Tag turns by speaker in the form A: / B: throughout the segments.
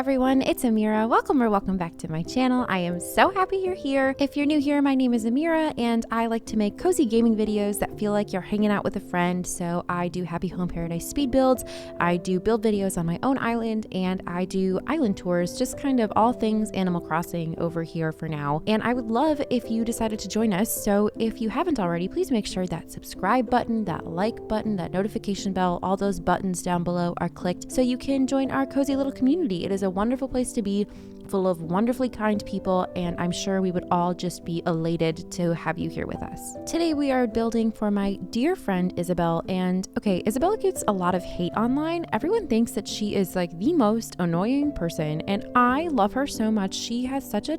A: everyone, it's Amira. Welcome back to my channel. I am so happy you're here. If you're new here, my name is Amira and I like to make cozy gaming videos that feel like you're hanging out with a friend. So I do Happy Home Paradise speed builds, I do build videos on my own island, and I do island tours, just kind of all things Animal Crossing over here for now. And I would love if you decided to join us. So if you haven't already, please make sure that subscribe button, that like button, that notification bell, all those buttons down below are clicked so you can join our cozy little community. It is a wonderful place to be, full of wonderfully kind people, and I'm sure we would all just be elated to have you here with us. Today we are building for my dear friend Isabelle, and okay, Isabelle gets a lot of hate online. Everyone thinks that she is like the most annoying person, and I love her so much. She has such a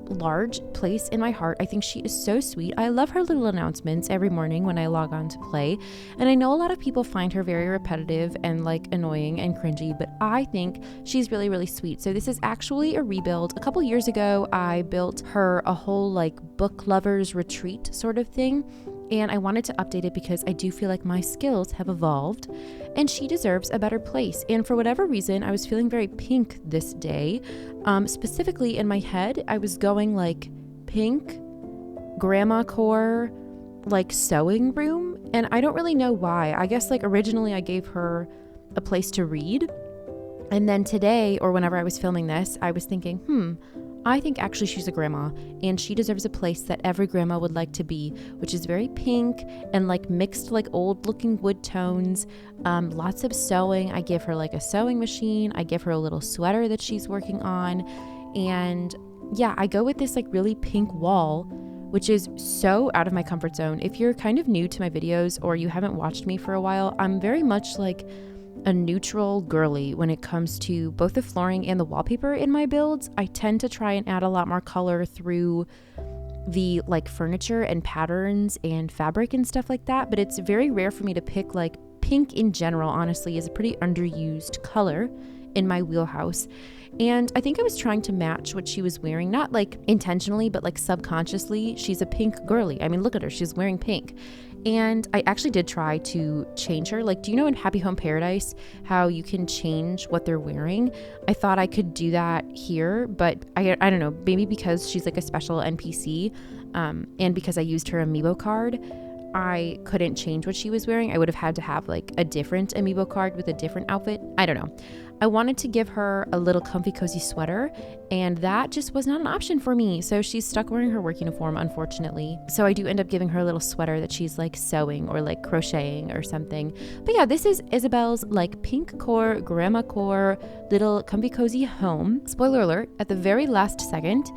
A: large place in my heart. I think she is so sweet. I love her little announcements every morning when I log on to play, and I know a lot of people find her very repetitive and like annoying and cringy, but I think she's really sweet. So this is actually a rebuild. A couple years ago I built her a whole like book lovers retreat sort of thing, and I wanted to update it because I do feel like my skills have evolved and she deserves a better place. And for whatever reason, I was feeling very pink this day. Specifically in my head, I was going like pink, Grandmacore, like sewing room. And I don't really know why. I guess like originally I gave her a place to read. And then today, or whenever I was filming this, I was thinking, I think actually she's a grandma and she deserves a place that every grandma would like to be, which is very pink and like mixed like old looking wood tones, lots of sewing. I give her like a sewing machine. I give her a little sweater that she's working on. And yeah, I go with this like really pink wall, which is so out of my comfort zone. If you're kind of new to my videos or you haven't watched me for a while, I'm very much like a neutral girly when it comes to both the flooring and the wallpaper in my builds. I tend to try and add a lot more color through the like furniture and patterns and fabric and stuff like that, but it's very rare for me to pick like pink in general. Honestly, is a pretty underused color in my wheelhouse. And I think I was trying to match what she was wearing, not like intentionally, but like subconsciously. She's a pink girly. I mean, look at her, she's wearing pink. And I actually did try to change her. Like, do you know in Happy Home Paradise how you can change what they're wearing? I thought I could do that here, but I don't know, maybe because she's like a special NPC, and because I used her amiibo card, I couldn't change what she was wearing. I would have had to have like a different amiibo card with a different outfit. I don't know. I wanted to give her a little comfy cozy sweater, and that just was not an option for me. So she's stuck wearing her work uniform, unfortunately. So I do end up giving her a little sweater that she's like sewing or like crocheting or something. But yeah, this is Isabelle's like pink core, Grandmacore little comfy cozy home. Spoiler alert, at the very last second,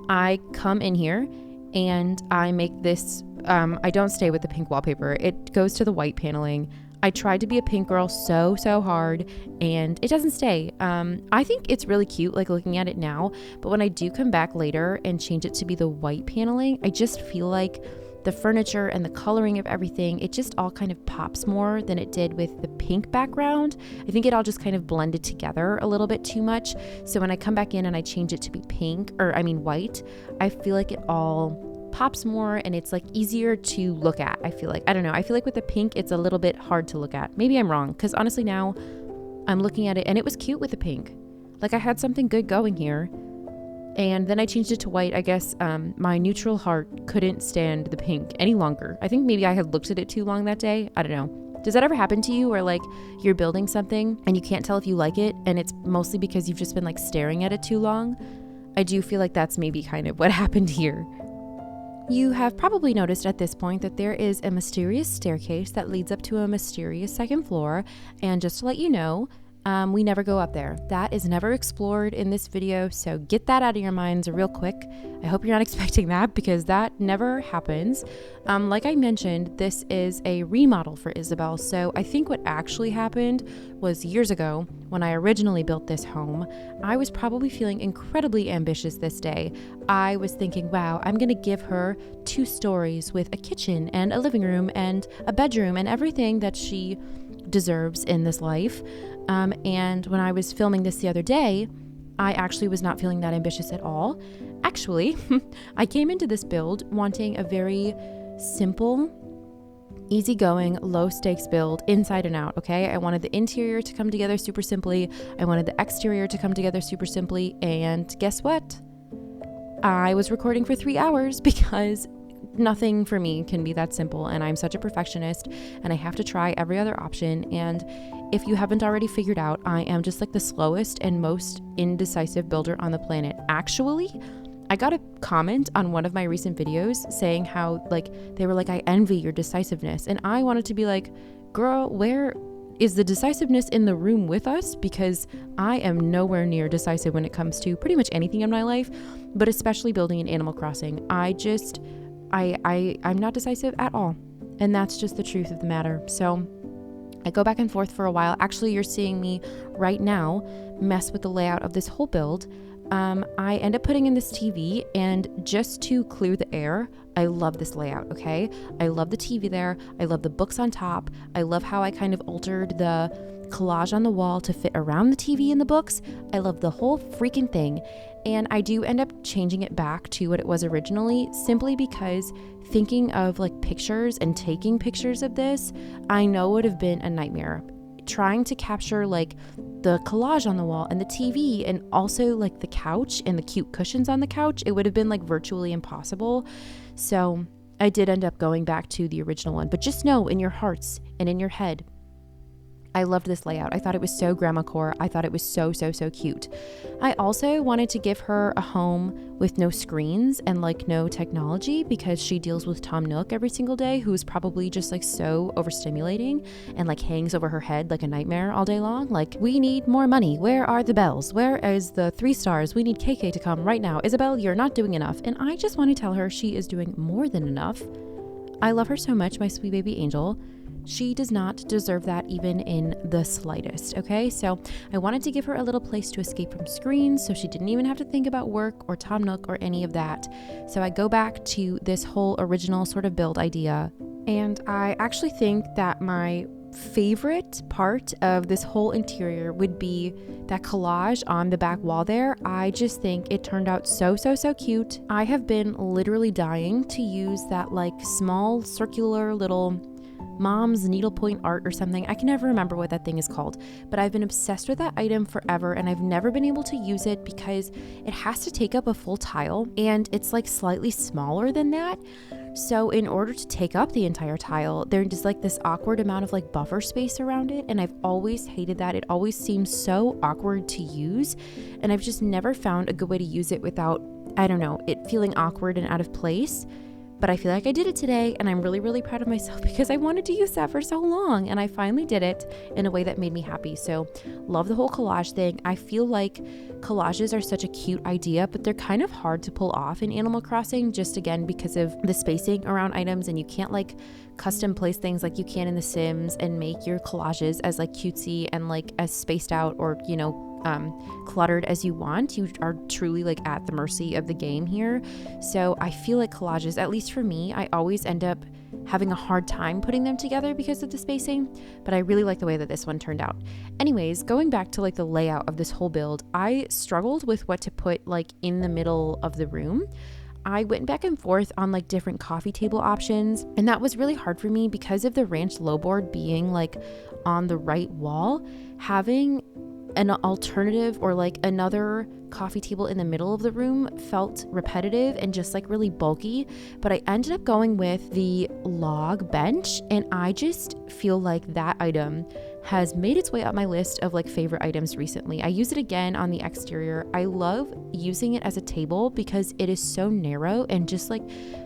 A: I come in here and I make this, I don't stay with the pink wallpaper. It goes to the white paneling. I tried to be a pink girl so hard and it doesn't stay. I think it's really cute like looking at it now, but when I do come back later and change it to be the white paneling, I just feel like the furniture and the coloring of everything, it just all kind of pops more than it did with the pink background. I think it all just kind of blended together a little bit too much. So when I come back in and I change it to be white, I feel like it all pops more and it's like easier to look at. I feel like with the pink it's a little bit hard to look at. Maybe I'm wrong, because honestly now I'm looking at it and it was cute with the pink. Like I had something good going here, and then I changed it to white. I guess my neutral heart couldn't stand the pink any longer. I think maybe I had looked at it too long that day. I don't know. Does that ever happen to you where like you're building something and you can't tell if you like it, and it's mostly because you've just been like staring at it too long? I do feel like that's maybe kind of what happened here. You have probably noticed at this point that there is a mysterious staircase that leads up to a mysterious second floor, and just to let you know, we never go up there. That is never explored in this video, so get that out of your minds real quick. I hope you're not expecting that, because that never happens. Like I mentioned, this is a remodel for Isabelle, so I think what actually happened was years ago, when I originally built this home, I was probably feeling incredibly ambitious this day. I was thinking, wow, I'm gonna give her 2 stories with a kitchen and a living room and a bedroom and everything that she deserves in this life. And when I was filming this the other day, I actually was not feeling that ambitious at all. Actually, I came into this build wanting a very simple easygoing, low stakes build inside and out, okay? I wanted the interior to come together super simply. I wanted the exterior to come together super simply. And guess what? I was recording for 3 hours because nothing for me can be that simple, and I'm such a perfectionist and I have to try every other option. And if you haven't already figured out, I am just like the slowest and most indecisive builder on the planet. Actually, I got a comment on one of my recent videos saying how like they were like, I envy your decisiveness. And I wanted to be like, girl, where is the decisiveness in the room with us? Because I am nowhere near decisive when it comes to pretty much anything in my life, but especially building in Animal Crossing. I'm not decisive at all. And that's just the truth of the matter. So I go back and forth for a while. Actually, you're seeing me right now mess with the layout of this whole build. I end up putting in this TV, and just to clear the air, I love this layout, okay? I love the TV there. I love the books on top. I love how I kind of altered the collage on the wall to fit around the TV and the books. I love the whole freaking thing. And I do end up changing it back to what it was originally, simply because thinking of like pictures and taking pictures of this, I know would have been a nightmare. Trying to capture like the collage on the wall and the TV and also like the couch and the cute cushions on the couch, it would have been like virtually impossible. So I did end up going back to the original one, but just know in your hearts and in your head, I loved this layout. I thought it was so Grandmacore. I thought it was so cute. I also wanted to give her a home with no screens and like no technology, because she deals with Tom Nook every single day, who's probably just like so overstimulating and like hangs over her head like a nightmare all day long. Like, we need more money. Where are the bells? Where is the 3 stars? We need KK to come right now. Isabelle, you're not doing enough. And I just want to tell her she is doing more than enough. I love her so much, my sweet baby angel. She does not deserve that even in the slightest, okay? So I wanted to give her a little place to escape from screens, so she didn't even have to think about work or Tom Nook or any of that. So I go back to this whole original sort of build idea, and I actually think that my favorite part of this whole interior would be that collage on the back wall there. I just think it turned out so cute. I have been literally dying to use that like small circular little mom's needlepoint art or something. I can never remember what that thing is called, but I've been obsessed with that item forever, and I've never been able to use it because it has to take up a full tile, and it's like slightly smaller than that. So in order to take up the entire tile, there's just like this awkward amount of like buffer space around it, and I've always hated that. It always seems so awkward to use, and I've just never found a good way to use it without, I don't know, it feeling awkward and out of place. But I feel like I did it today, and I'm really proud of myself because I wanted to use that for so long, and I finally did it in a way that made me happy. So love the whole collage thing. I feel like collages are such a cute idea, but they're kind of hard to pull off in Animal Crossing, just again because of the spacing around items, and you can't like custom place things like you can in The Sims and make your collages as like cutesy and like as spaced out or, you know, cluttered as you want. You are truly like at the mercy of the game here. So I feel like collages, at least for me, I always end up having a hard time putting them together because of the spacing, but I really like the way that this one turned out. Anyways, going back to like the layout of this whole build, I struggled with what to put like in the middle of the room. I went back and forth on like different coffee table options, and that was really hard for me because of the ranch low board being like on the right wall. Having an alternative or like another coffee table in the middle of the room felt repetitive and just like really bulky, but I ended up going with the log bench, and I just feel like that item has made its way up my list of like favorite items recently. I use it again on the exterior. I love using it as a table because it is so narrow and just like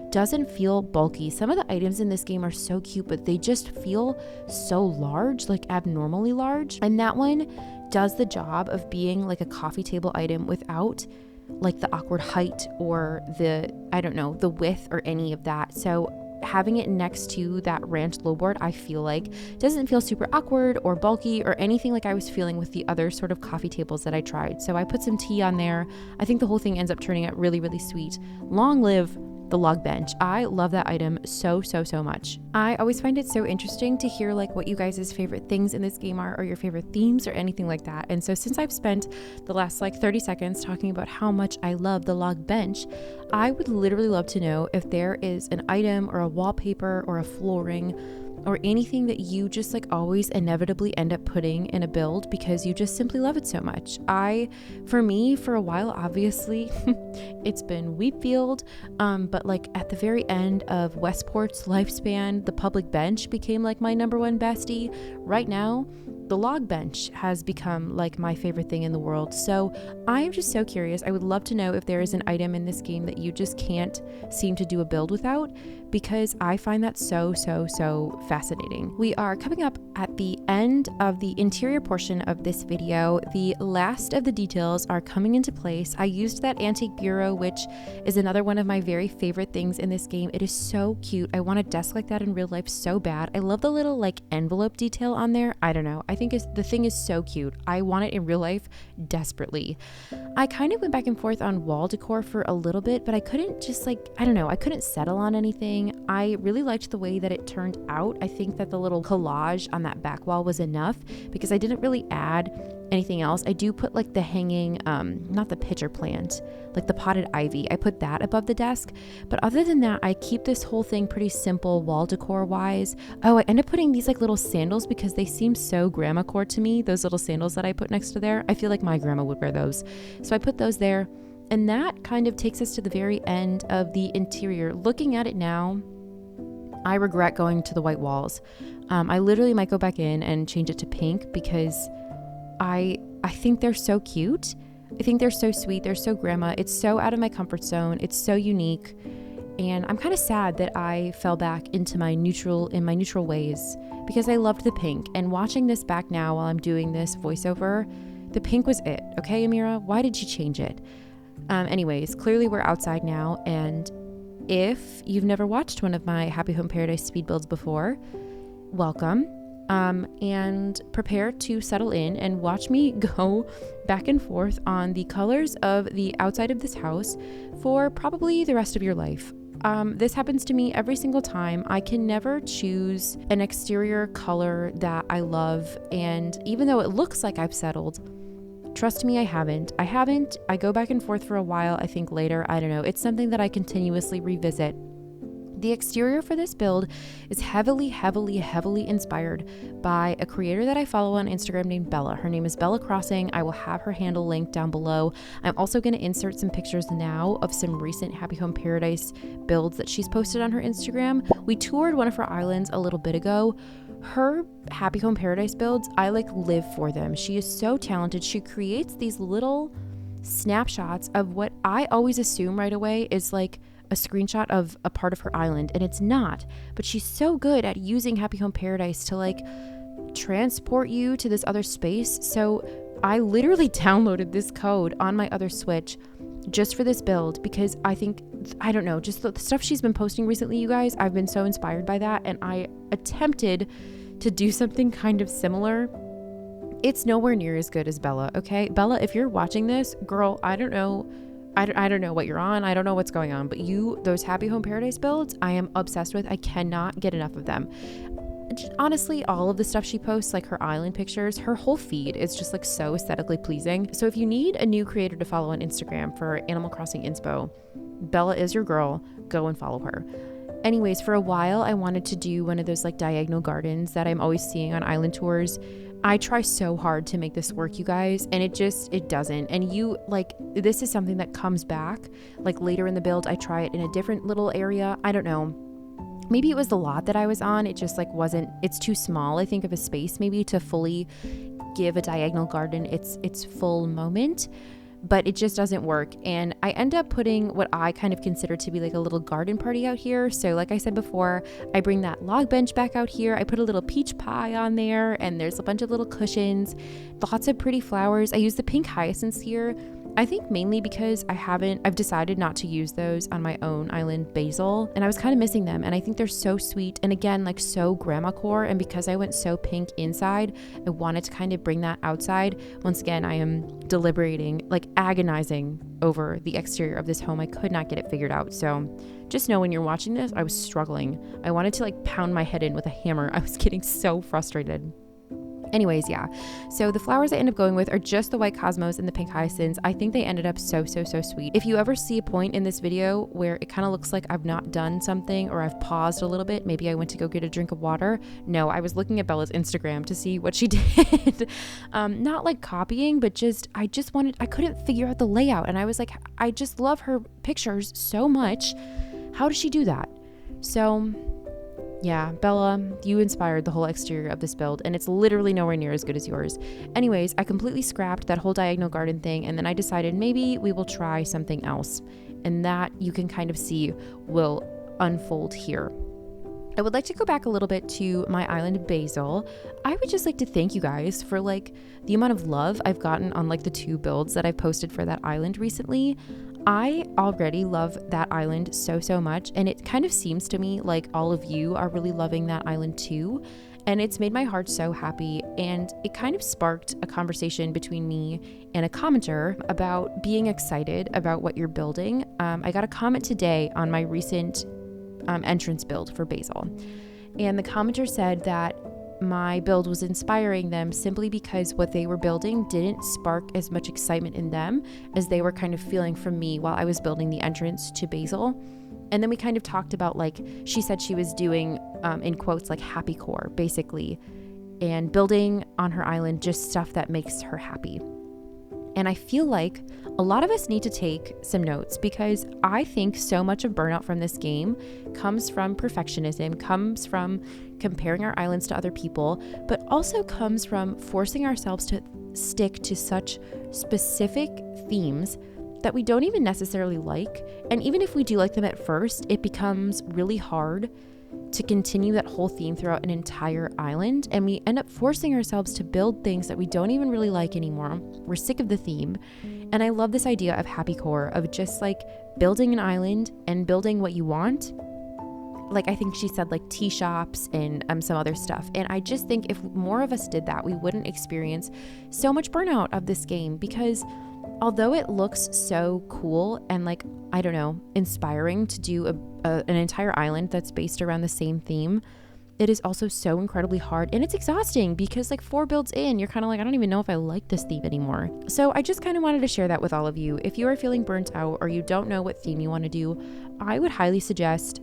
A: doesn't feel bulky. Some of the items in this game are so cute, but they just feel so large, like abnormally large, and that one does the job of being like a coffee table item without like the awkward height or the, I don't know, the width or any of that. So having it next to that ranch low board, I feel like doesn't feel super awkward or bulky or anything like I was feeling with the other sort of coffee tables that I tried. So I put some tea on there. I think the whole thing ends up turning out really sweet. Long live the log bench. I love that item so much. I always find it so interesting to hear like what you guys' favorite things in this game are, or your favorite themes or anything like that. And so since I've spent the last like 30 seconds talking about how much I love the log bench, I would literally love to know if there is an item or a wallpaper or a flooring or anything that you just like always inevitably end up putting in a build because you just simply love it so much. For me, for a while, obviously, it's been wheat field, but like at the very end of Westport's lifespan, the public bench became like my number one bestie. Right now, the log bench has become like my favorite thing in the world. So I am just so curious. I would love to know if there is an item in this game that you just can't seem to do a build without, because I find that so fascinating. We are coming up at the end of the interior portion of this video. The last of the details are coming into place. I used that antique bureau, which is another one of my very favorite things in this game. It is so cute. I want a desk like that in real life so bad. I love the little like envelope detail on there. I don't know. I think the thing is so cute. I want it in real life desperately. I kind of went back and forth on wall decor for a little bit, but I couldn't just like, I don't know, I couldn't settle on anything. I really liked the way that it turned out. I think that the little collage on that back wall was enough because I didn't really add anything else. I do put like the hanging, not the pitcher plant, like the potted ivy. I put that above the desk. But other than that, I keep this whole thing pretty simple wall decor wise. Oh, I end up putting these like little sandals because they seem so Grandmacore to me. Those little sandals that I put next to there. I feel like my grandma would wear those. So I put those there. And that kind of takes us to the very end of the interior. Looking at it now, I regret going to the white walls. I literally might go back in and change it to pink because I think they're so cute. I think they're so sweet. They're so grandma. It's so out of my comfort zone. It's so unique. And I'm kind of sad that I fell back into my neutral ways because I loved the pink. And watching this back now while I'm doing this voiceover, the pink was it. Okay, Amira, why did you change it? Anyways, clearly we're outside now. And if you've never watched one of my Happy Home Paradise speed builds before, welcome. And prepare to settle in and watch me go back and forth on the colors of the outside of this house for probably the rest of your life. This happens to me every single time. I can never choose an exterior color that I love, and even though it looks like I've settled, trust me, I haven't. I go back and forth for a while. I think later, I don't know. It's something that I continuously revisit. The exterior for this build is heavily inspired by a creator that I follow on Instagram named Bella. Her name is Bella Crossing. I will have her handle linked down below. I'm also going to insert some pictures now of some recent Happy Home Paradise builds that she's posted on her Instagram. We toured one of her islands a little bit ago. Her Happy Home Paradise builds, I like live for them. She is so talented. She creates these little snapshots of what I always assume right away is like a screenshot of a part of her island, and it's not, but she's so good at using Happy Home Paradise to like transport you to this other space. So I literally downloaded this code on my other Switch just for this build because I think, I don't know, just the stuff she's been posting recently, you guys, I've been so inspired by that, and I attempted to do something kind of similar. It's nowhere near as good as Bella, okay? Bella, if you're watching this, girl, I don't know what you're on. I don't know what's going on, but those Happy Home Paradise builds, I am obsessed with. I cannot get enough of them. Honestly, all of the stuff she posts, like her island pictures, her whole feed is just like so aesthetically pleasing. So if you need a new creator to follow on Instagram for Animal Crossing inspo, Bella is your girl. Go and follow her. Anyways, for a while, I wanted to do one of those like diagonal gardens that I'm always seeing on island tours. I try so hard to make this work, you guys, and it doesn't. And this is something that comes back like later in the build. I try it in a different little area. I don't know. Maybe it was the lot that I was on. It just like it's too small, I think, of a space maybe to fully give a diagonal garden its full moment. But it just doesn't work. And I end up putting what I kind of consider to be like a little garden party out here. So like I said before, I bring that log bench back out here. I put a little peach pie on there, and there's a bunch of little cushions, lots of pretty flowers. I use the pink hyacinths here. I think mainly because I've decided not to use those on my own island basil, and I was kind of missing them, and I think they're so sweet, and again, like so Grandmacore, and because I went so pink inside, I wanted to kind of bring that outside. Once again, I am deliberating, like agonizing over the exterior of this home. I could not get it figured out, so just know when you're watching this, I was struggling. I wanted to like pound my head in with a hammer. I was getting so frustrated. Anyways, yeah. So the flowers I end up going with are just the white cosmos and the pink hyacinths. I think they ended up so sweet. If you ever see a point in this video where it kind of looks like I've not done something or I've paused a little bit, maybe I went to go get a drink of water. No, I was looking at Bella's Instagram to see what she did. Not like copying, but I couldn't figure out the layout. And I was like, I just love her pictures so much. How does she do that? So yeah, Bella, you inspired the whole exterior of this build, and it's literally nowhere near as good as yours. Anyways, I completely scrapped that whole diagonal garden thing, and then I decided maybe we will try something else, and that you can kind of see will unfold here. I would like to go back a little bit to my island of basil. I would just like to thank you guys for like the amount of love I've gotten on like the 2 builds that I've posted for that island recently. I already love that island so much, and it kind of seems to me like all of you are really loving that island too, and it's made my heart so happy, and it kind of sparked a conversation between me and a commenter about being excited about what you're building. I got a comment today on my recent entrance build for basil, and the commenter said that my build was inspiring them simply because what they were building didn't spark as much excitement in them as they were kind of feeling from me while I was building the entrance to basil. And then we kind of talked about, like, she said she was doing, in quotes, like happy core, basically, and building on her island just stuff that makes her happy. And I feel like a lot of us need to take some notes, because I think so much of burnout from this game comes from perfectionism, comes from comparing our islands to other people, but also comes from forcing ourselves to stick to such specific themes that we don't even necessarily like. And even if we do like them at first, it becomes really hard to continue that whole theme throughout an entire island, and we end up forcing ourselves to build things that we don't even really like anymore. We're sick of the theme. And I love this idea of happy core, of just like building an island and building what you want. Like, I think she said like tea shops and some other stuff. And I just think if more of us did that, we wouldn't experience so much burnout of this game, because although it looks so cool and like, I don't know, inspiring to do an entire island that's based around the same theme, it is also so incredibly hard, and it's exhausting because like 4 builds in, you're kind of like, I don't even know if I like this theme anymore. So I just kind of wanted to share that with all of you. If you are feeling burnt out or you don't know what theme you want to do, I would highly suggest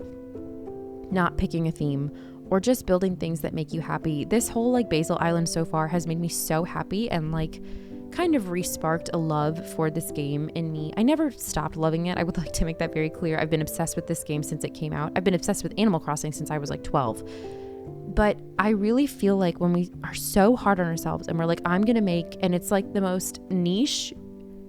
A: not picking a theme or just building things that make you happy. This whole like basil island so far has made me so happy, and like kind of re-sparked a love for this game in me. I never stopped loving it. I would like to make that very clear. I've been obsessed with this game since it came out. I've been obsessed with Animal Crossing since I was like 12. But I really feel like when we are so hard on ourselves and we're like, I'm going to make, and it's like the most niche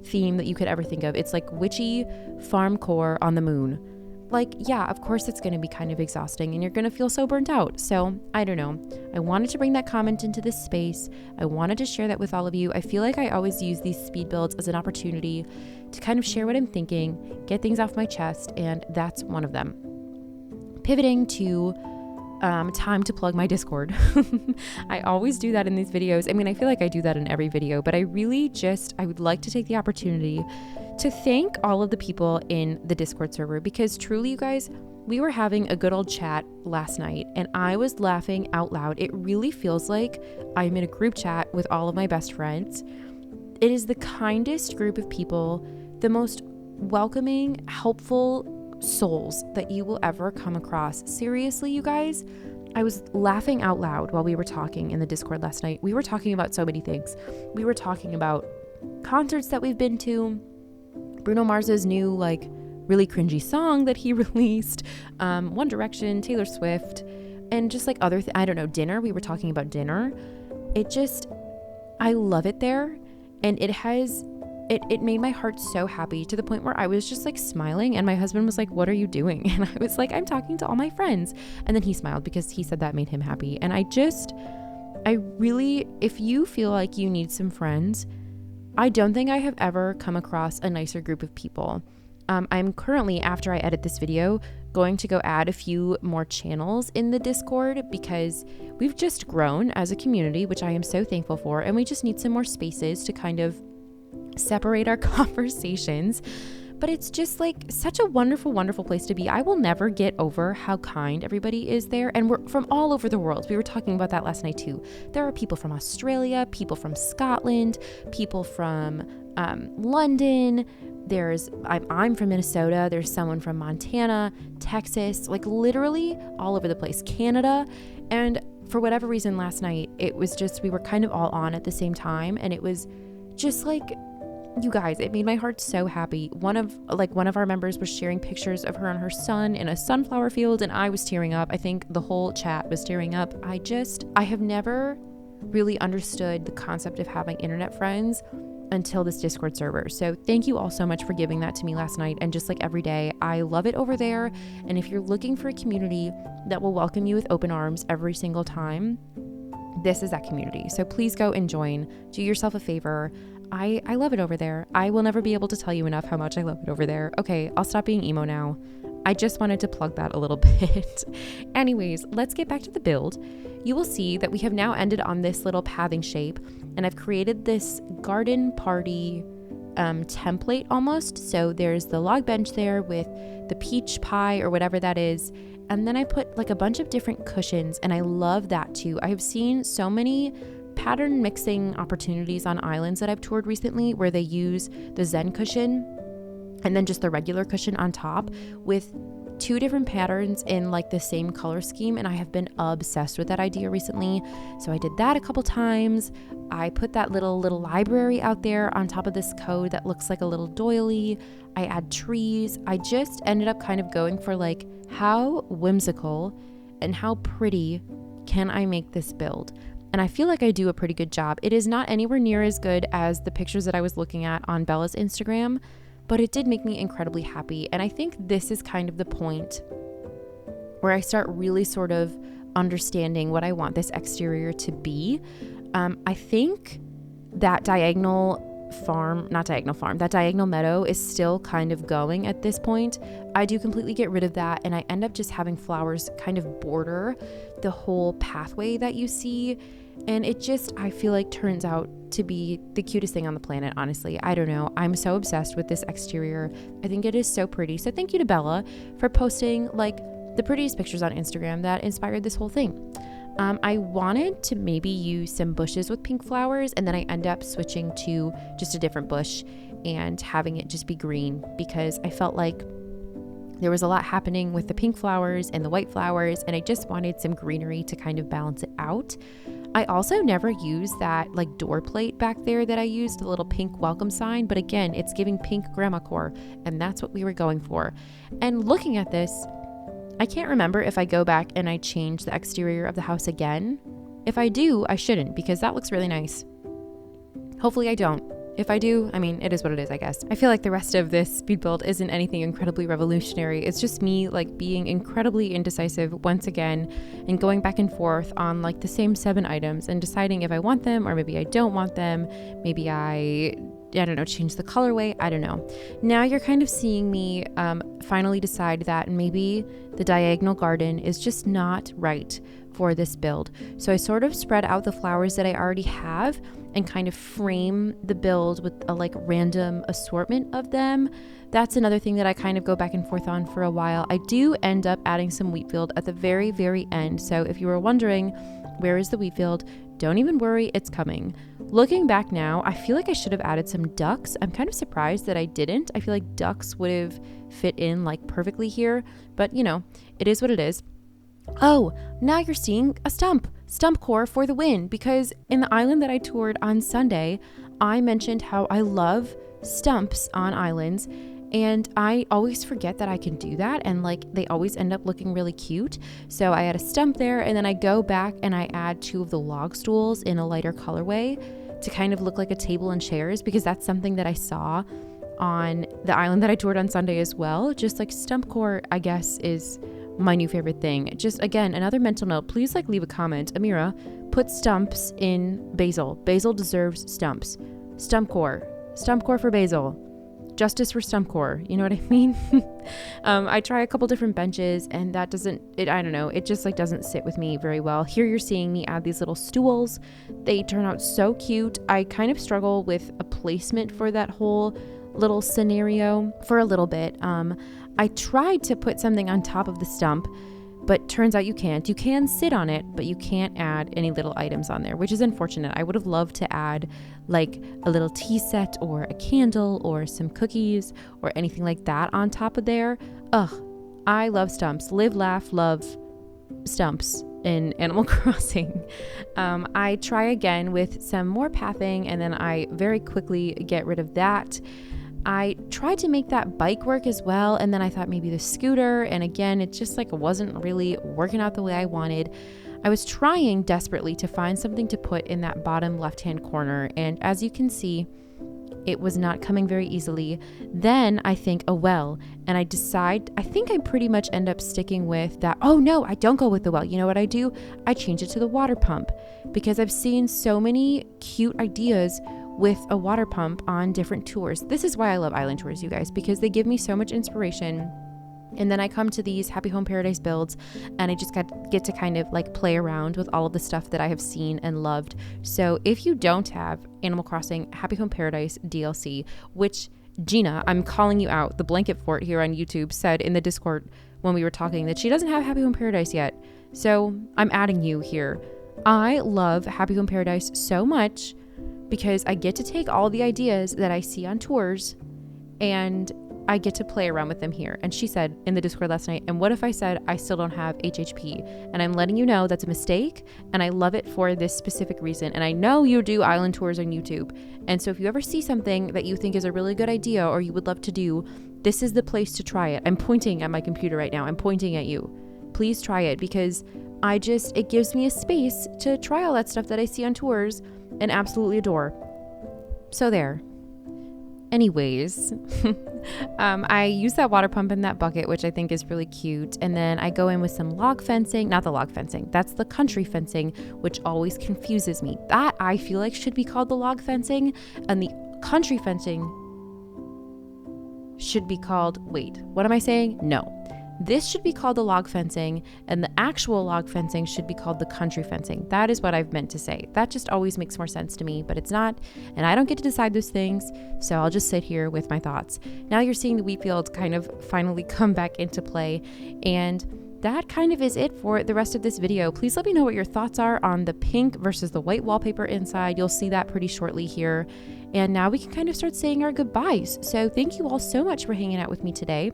A: theme that you could ever think of. It's like witchy farm core on the moon. Like, yeah, of course it's going to be kind of exhausting and you're going to feel so burnt out. So I don't know. I wanted to bring that comment into this space. I wanted to share that with all of you. I feel like I always use these speed builds as an opportunity to kind of share what I'm thinking, get things off my chest, and that's one of them. Pivoting to time to plug my Discord. I always do that in these videos. I mean, I feel like I do that in every video, but I would like to take the opportunity to thank all of the people in the Discord server, because truly, you guys, we were having a good old chat last night and I was laughing out loud. It really feels like I'm in a group chat with all of my best friends. It is the kindest group of people, the most welcoming, helpful souls that you will ever come across. Seriously, you guys, I was laughing out loud while we were talking in the Discord last night. We were talking about so many things. We were talking about concerts that we've been to, Bruno Mars's new like really cringy song that he released, One Direction, Taylor Swift, and just like other I don't know, dinner. We were talking about dinner. I love it there, and it made my heart so happy to the point where I was just like smiling, and my husband was like, "What are you doing?" And I was like, "I'm talking to all my friends." And then he smiled because he said that made him happy. And I really, if you feel like you need some friends, I don't think I have ever come across a nicer group of people. I'm currently, after I edit this video, going to go add a few more channels in the Discord, because we've just grown as a community, which I am so thankful for, and we just need some more spaces to kind of separate our conversations. but it's just like such a wonderful, wonderful place to be. I will never get over how kind everybody is there. And we're from all over the world. We were talking about that last night too. There are people from Australia, people from Scotland, people from London. I'm from Minnesota. There's someone from Montana, Texas, like literally all over the place, Canada. And for whatever reason last night, it was just, we were kind of all on at the same time. And it was just like, you guys, it made my heart so happy. One of our members was sharing pictures of her and her son in a sunflower field, and I was tearing up. I think the whole chat was tearing up. I have never really understood the concept of having internet friends until this Discord server. So thank you all so much for giving that to me last night, and just like every day. I love it over there. And if you're looking for a community that will welcome you with open arms every single time, this is that community. So please go and join. Do yourself a favor. I love it over there. I will never be able to tell you enough how much I love it over there. Okay, I'll stop being emo now. I just wanted to plug that a little bit. Anyways, let's get back to the build. You will see that we have now ended on this little pathing shape, and I've created this garden party template almost. So there's the log bench there with the peach pie or whatever that is. And then I put like a bunch of different cushions, and I love that too. I have seen so many pattern mixing opportunities on islands that I've toured recently where they use the Zen cushion and then just the regular cushion on top with 2 different patterns in like the same color scheme, and I have been obsessed with that idea recently. So I did that a couple times. I put that little library out there on top of this code that looks like a little doily. I add trees. I just ended up kind of going for like, how whimsical and how pretty can I make this build? And I feel like I do a pretty good job. It is not anywhere near as good as the pictures that I was looking at on Bella's Instagram, but it did make me incredibly happy. And I think this is kind of the point where I start really sort of understanding what I want this exterior to be. I think that diagonal meadow is still kind of going at this point. I do completely get rid of that, and I end up just having flowers kind of border the whole pathway that you see. And it just, I feel like, turns out to be the cutest thing on the planet, honestly. I don't know. I'm so obsessed with this exterior. I think it is so pretty. So thank you to Bella for posting like the prettiest pictures on Instagram that inspired this whole thing. I wanted to maybe use some bushes with pink flowers, and then I end up switching to just a different bush and having it just be green because I felt like there was a lot happening with the pink flowers and the white flowers, and I just wanted some greenery to kind of balance it out. I also never used that like door plate back there that I used, the little pink welcome sign, but again, it's giving pink Grandmacore, and that's what we were going for. And looking at this, I can't remember if I go back and I change the exterior of the house again. If I do, I shouldn't, because that looks really nice. Hopefully I don't. If I do, I mean, it is what it is, I guess. I feel like the rest of this speed build isn't anything incredibly revolutionary. It's just me like being incredibly indecisive once again and going back and forth on like the same 7 items and deciding if I want them or maybe I don't want them. Maybe I don't know, change the colorway. I don't know. Now you're kind of seeing me finally decide that maybe the diagonal garden is just not right for this build. So I sort of spread out the flowers that I already have and kind of frame the build with a like random assortment of them. That's another thing that I kind of go back and forth on for a while. I do end up adding some wheat field at the very, very end. So if you were wondering, where is the wheat field? Don't even worry, it's coming. Looking back now, I feel like I should have added some ducks. I'm kind of surprised that I didn't. I feel like ducks would have fit in like perfectly here, but you know, it is what it is. Oh, now you're seeing a stump core for the win, because in the island that I toured on Sunday, I mentioned how I love stumps on islands, and I always forget that I can do that, and like they always end up looking really cute. So I add a stump there, and then I go back and I add 2 of the log stools in a lighter colorway to kind of look like a table and chairs, because that's something that I saw on the island that I toured on Sunday as well. Just like stump core, I guess, is my new favorite thing. Just again, another mental note, please like leave a comment. Amira, put stumps in basil. Basil deserves stumps. Stump core for basil. Justice for stump core. You know what I mean? I try a couple different benches and that it just like doesn't sit with me very well. Here you're seeing me add these little stools. They turn out so cute. I kind of struggle with a placement for that whole little scenario for a little bit. I tried to put something on top of the stump, but turns out you can't. You can sit on it, but you can't add any little items on there, which is unfortunate. I would have loved to add like a little tea set or a candle or some cookies or anything like that on top of there. Ugh, I love stumps. Live, laugh, love stumps in Animal Crossing. I try again with some more pathing, and then I very quickly get rid of that. I tried to make that bike work as well, and then I thought maybe the scooter, and again, it just like wasn't really working out the way I wanted. I was trying desperately to find something to put in that bottom left-hand corner, and as you can see, it was not coming very easily. Then I think a well, and I think I pretty much end up sticking with that. Oh no, I don't go with the well. You know what I do? I change it to the water pump, because I've seen so many cute ideas with a water pump on different tours. This is why I love island tours, you guys, because they give me so much inspiration. And then I come to these Happy Home Paradise builds, and I just get to kind of like play around with all of the stuff that I have seen and loved. So if you don't have Animal Crossing Happy Home Paradise DLC, which Gina, I'm calling you out, the Blanket Fort here on YouTube, said in the Discord when we were talking that she doesn't have Happy Home Paradise yet. So I'm adding you here. I love Happy Home Paradise so much because I get to take all the ideas that I see on tours and I get to play around with them here. And she said in the Discord last night, and what if I said I still don't have HHP? And I'm letting you know that's a mistake, and I love it for this specific reason. And I know you do island tours on YouTube. And so if you ever see something that you think is a really good idea or you would love to do, this is the place to try it. I'm pointing at my computer right now. I'm pointing at you. Please try it, because it gives me a space to try all that stuff that I see on tours and absolutely adore. So there. Anyways, I use that water pump in that bucket, which I think is really cute. And then I go in with some log fencing, not the log fencing, that's the country fencing, which always confuses me. That I feel like should be called the log fencing, and the country fencing should be called, wait, what am I saying? No. This should be called the log fencing, and the actual log fencing should be called the country fencing. That is what I've meant to say. That just always makes more sense to me, but it's not, and I don't get to decide those things, so I'll just sit here with my thoughts. Now you're seeing the wheat fields kind of finally come back into play, and that kind of is it for the rest of this video. Please let me know what your thoughts are on the pink versus the white wallpaper inside. You'll see that pretty shortly here. And now we can kind of start saying our goodbyes. So thank you all so much for hanging out with me today.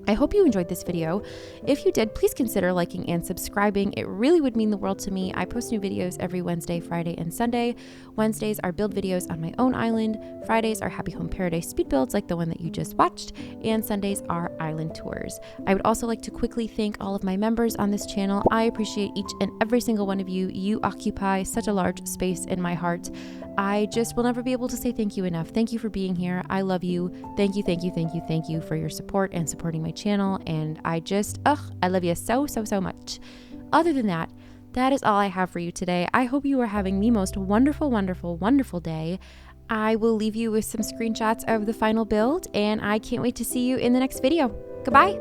A: I hope you enjoyed this video. If you did, please consider liking and subscribing. It really would mean the world to me. I post new videos every Wednesday, Friday, and Sunday. Wednesdays are build videos on my own island. Fridays are Happy Home Paradise speed builds like the one that you just watched. And Sundays are island tours. I would also like to quickly thank all of my members on this channel. I appreciate each and every single one of you. You occupy such a large space in my heart. I just will never be able to say thank you enough. Thank you for being here. I love you. Thank you, thank you, thank you, thank you for your support and supporting my channel. And I love you so, so, so much. Other than that, that is all I have for you today. I hope you are having the most wonderful, wonderful, wonderful day. I will leave you with some screenshots of the final build, and I can't wait to see you in the next video. Goodbye.